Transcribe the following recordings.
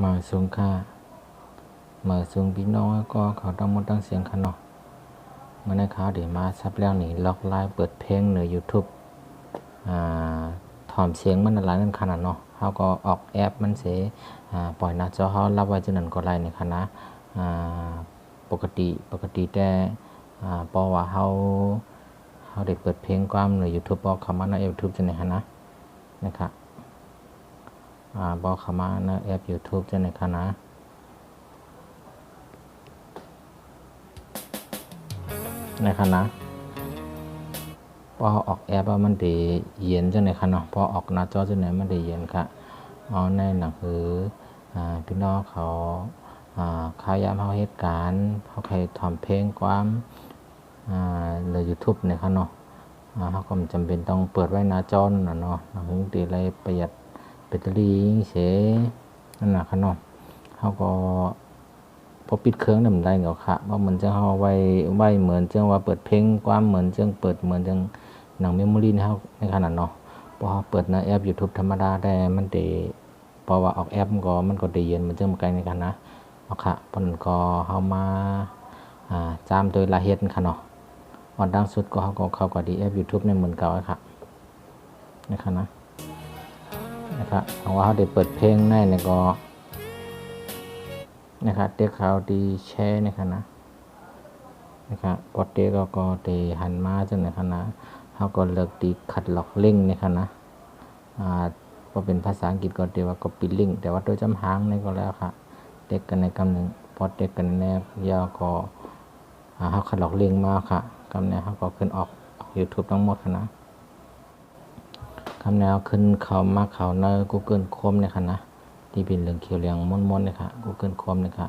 มาสูงค่ามาสูงพี่น้องก็เขาต้องมดตั้งเสียงค่ะเนาะเมื่อในข่าวเดี๋ยวมาซับแล้วนี่ล็อกไลน์เปิดเพลงใน YouTube ถอมเสียงมันอะไรนั่นขนาดเนาะเขาก็ออกแอปมันเสียปล่อยหน้าจอเขารับไว้จนนั้นก็ไลน์ในคณะปกติแต่เพราะว่าเขาได้เปิดเพลงความใน YouTube บอกคำว่าใน YouTube จะไหนฮะนะครับบอกคำว่าในแอป YouTube จะไหนคะนะในคณะพอออกแอปว่ามันได้เย็นจังไหนคะเนาะพอออกหน้าจอจังไหนมันได้เย็นค่ะเอาในหนังสือพี่น้องเขาข่าวยามเขาเหตุการณ์เขาใครทำเพลงความใน YouTube เนี่ยค่ะเนาะเขาก็จำเป็นต้องเปิดไว้หน้าจอน่ะเนาะถึงตีอะไรประหยัดแบตเตอรี่เสียนั่นน่ะค่ะเนาะเขาก็พอปิดเครื่องได้เหรอค่ะว่าเหมือนจะเอาไว้เหมือนจังว่าเปิดเพลงความเหมือนจังเปิดเหมือนจังหนังเมมโมรี่ในขนาดเนาะพอเปิดในแอป YouTube ธรรมดาได้มันได้เพราะว่าออกแอปมันก็ได้เย็นมันจังไกลในกันนะเอาค่ะปนก็เฮามาจามโดยละเอียดค่ะเนาะออนดังสุดก็เขาก็ดีแอป YouTube ในเหมือนเก่าค่ะนะครับนะครับเอาว่าเขาได้เปิดเพลงในเนี่ยก็นะครับเด็กเขาดีแชร์นะครับนะครับพอเด็กก็ได้หันมาจังนะครับนะเขาก็เลิกดีขัดล็อกลิงก์นะครับนะพอเป็นภาษาอังกฤษก็เรียกว่า copy link แต่ว่าโดยจำหางนี่ก็แล้วค่ะเด็กกันในคำหนึ่งพอเด็กกันแนบยาวก็เขาขัดล็อกลิงก์มาค่ะคำนี้เขาก็ขึ้นออก YouTube ทั้งหมดนะคำแนวขึ้นเขาใน Google Chrome เนี่ยค่ะนะที่เป็นเรื่องเขียวเรียงม้วนๆเนี่ยค่ะ Google Chrome เนี่ยค่ะ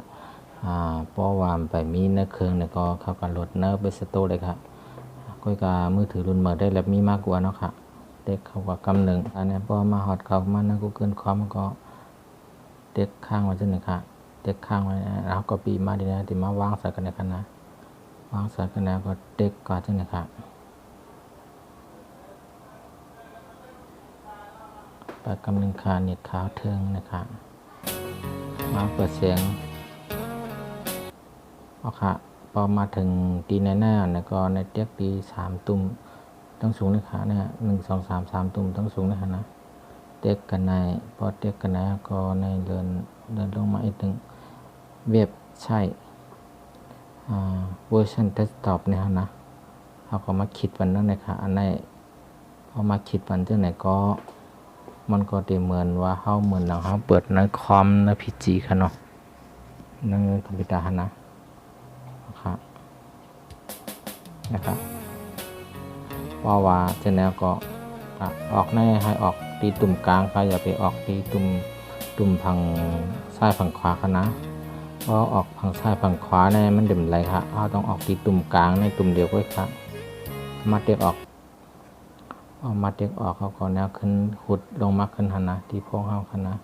เพราะว่าไปมีในเครื่องเนี่ยก็เขาก็โหลดในไปสโตร์เลยค่ะก็กับมือถือรุ่นใหม่ได้แล้วมีมากกว่าเนาะค่ะเด็กเขาก็กำหนึ่งอันนี้พอมาฮอดเขามาใน Google Chrome ก็เด็กข้างไว้จังหนึ่งค่ะเด็กข้างไว้แล้วก็ปีมาดีนะที่มาวางใส่กันในคณะวางใส่กันแล้วก็เด็กก็จังหนึ่งค่ะไปกำหนึ่งค่ะเน็ตขาวเทิงนะคะมาเปิดเสียงเอาค่ะพอมาถึงตีในหน้าเนี่ยก็ในเด็กตี3 ตุ่มต้องสูงนะคะเนี่ย1 2 3 3 ตุ่มต้องสูงนะคะนะเด็กกันในพอเด็กกันในก็ในเดินลงมาอีกหนึ่งเว็บใช่เวอร์ชันเดสก์ท็อปเนี่ยนะเขาก็มาคิดวันนั้นนะคะอันไหนพอมาคิดวันที่ไหนก็มันก็ได้เหมือนว่าเขาเหมือนหนังเขาเปิดในคอมในพีจีค่ะเนาะในคอมพิวเตอร์นะครับเพราะว่าเจ้าแนวก็ออกในให้ออกตีตุ่มกลางก็อย่าไปออกตีตุ่มฝั่งซ้ายฝั่งขวาค่ะนะเพราะออกฝั่งซ้ายฝั่งขวาเนี่ยมันเด่นไรค่ะเราต้องออกตีตุ่มกลางในตุ่มเดียวก็ค่ะมาเด็กออกเขาก็แนวขึ้นหุดลงมาขึ้นหันนะที่พวกเขาค่ะนะ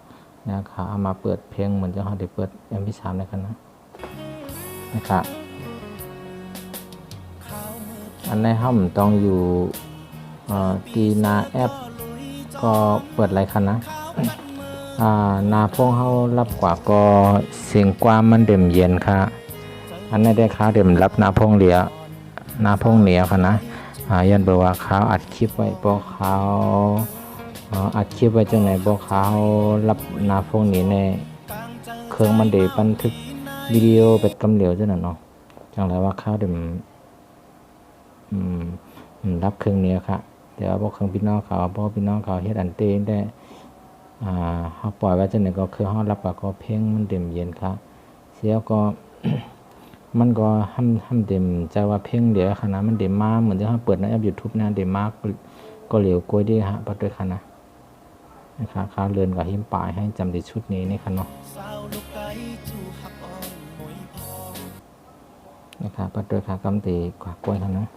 แนวขาเอามาเปิดเพลงเหมือนจะเขาได้เปิด MP3 เลยค่ะนะครับอันในห้องต้องอยู่ตีนาแอปก็เปิดไรคันนะนาพวกเขารับกว่าก็เสียงกว่ามันเด่มเย็นค่ะอันนี้ได้ข้าวเด่มรับนาพงเหลียค่ะนะยันบอกว่าข้าวอัดคลิปไว้พวกเขาอัดคลิปไว้จังไหนพวกเขารับนาพงนี้ในเครื่องมันเดบันทึกวิดีโอเป็นกำเหลียวจังนั้นเนาะจังไรว่าข้าวเด่มรับเครื่องนี้ค่ะเดี๋ยวพวกเครื่องพี่น้องเขาพวกพี่น้องเขาเฮ็ดอันเต้ได้เขาปล่อยไว้จังไหนก็คือเขารับก็เพลงมันเต็มเย็นค่ะเสียก็ มันก็ห้ำเต็มใจว่าเพลงเดี๋ยวค่ะนะมันเต็มมากเหมือนที่เขาเปิดในแอป YouTube นะเต็มมากก็เหลียวกล้วยดีฮะปัดด้วยค่ะนะคะข้าวเรือนกับหิมปลายให้จำในชุดนี้นี่ค่ะเนาะนะคะปัดด้วยค่ะกำตีกว่ากล้วยค่ะนะ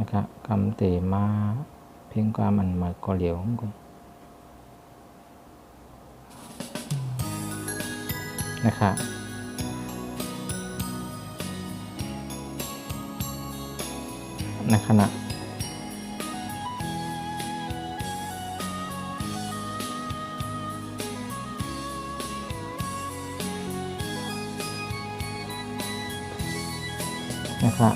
นะครับกำเตมาเพียงกว่ามันมาก็เหลียวก็นะครับ ในขณะนะครับ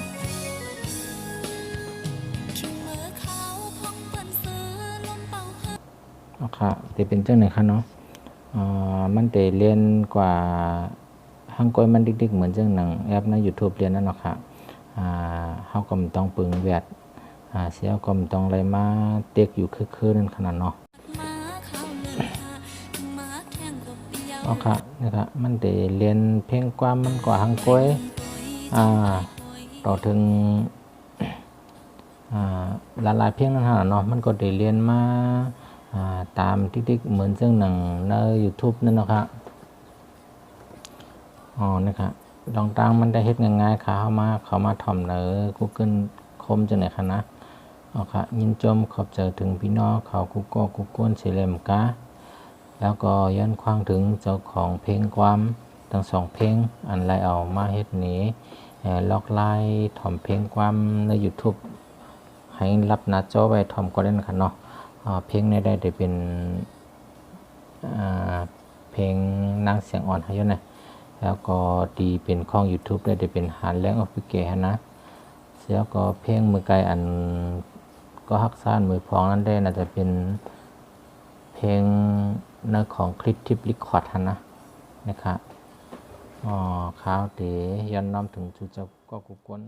นะครับที่เป็นจังไหนคะเนาะมันได้เรียนกว่าฮังก้อยมันดิกๆเหมือนจังหนังแอปใน YouTube เรียนนั่นเนาะค่ะเฮาก็บ่ต้องปึงแวดเสียก็บ่ต้องอะไรมาเต็กอยู่คือๆนั่นขนาดเนาะค่ะนะครับมันได้เรียนเพลงความมันกว่าฮังก้อยต่อถึงหลายๆเพลงนั่นฮะเนาะมันก็ได้เรียนมาตามติ๊กๆเหมือนจังหนังใน YouTube นั่นเนาะค่ะนะครับลองตั้งมันได้เฮ็ดง่ายๆค่ะเข้ามาถ่อมเนอ Google Chrome จังไหนคะนะค่ะยินจมขอบใจถึงพี่น้องเขาGoogle สิเลมกะแล้วก็ย้อนควางถึงเจ้าของเพลงความทั้ง2เพลงอันไรเอามาเฮ็ดนี้ล็อกไลน์ถ่อมเพลงความใน YouTube ให้รับหน้าจอไว้ถ่อมก็ได้นะคะเนาะเพลงในได้เป็นเพลงนางเสียงอ่อนให้อยู่นะแล้วก็ดีเป็นของ YouTube ได้เป็นหานแรงออฟฟิเกะนะเสียก็เพลงมือไกลอันก็ฮักซ่านมือพองนั้นได้น่าจะเป็นเพลงในของคลิปทิปรีคอร์ดนะครับข้าวเตย้อนน้อมถึงจุเจ้าก็กุกล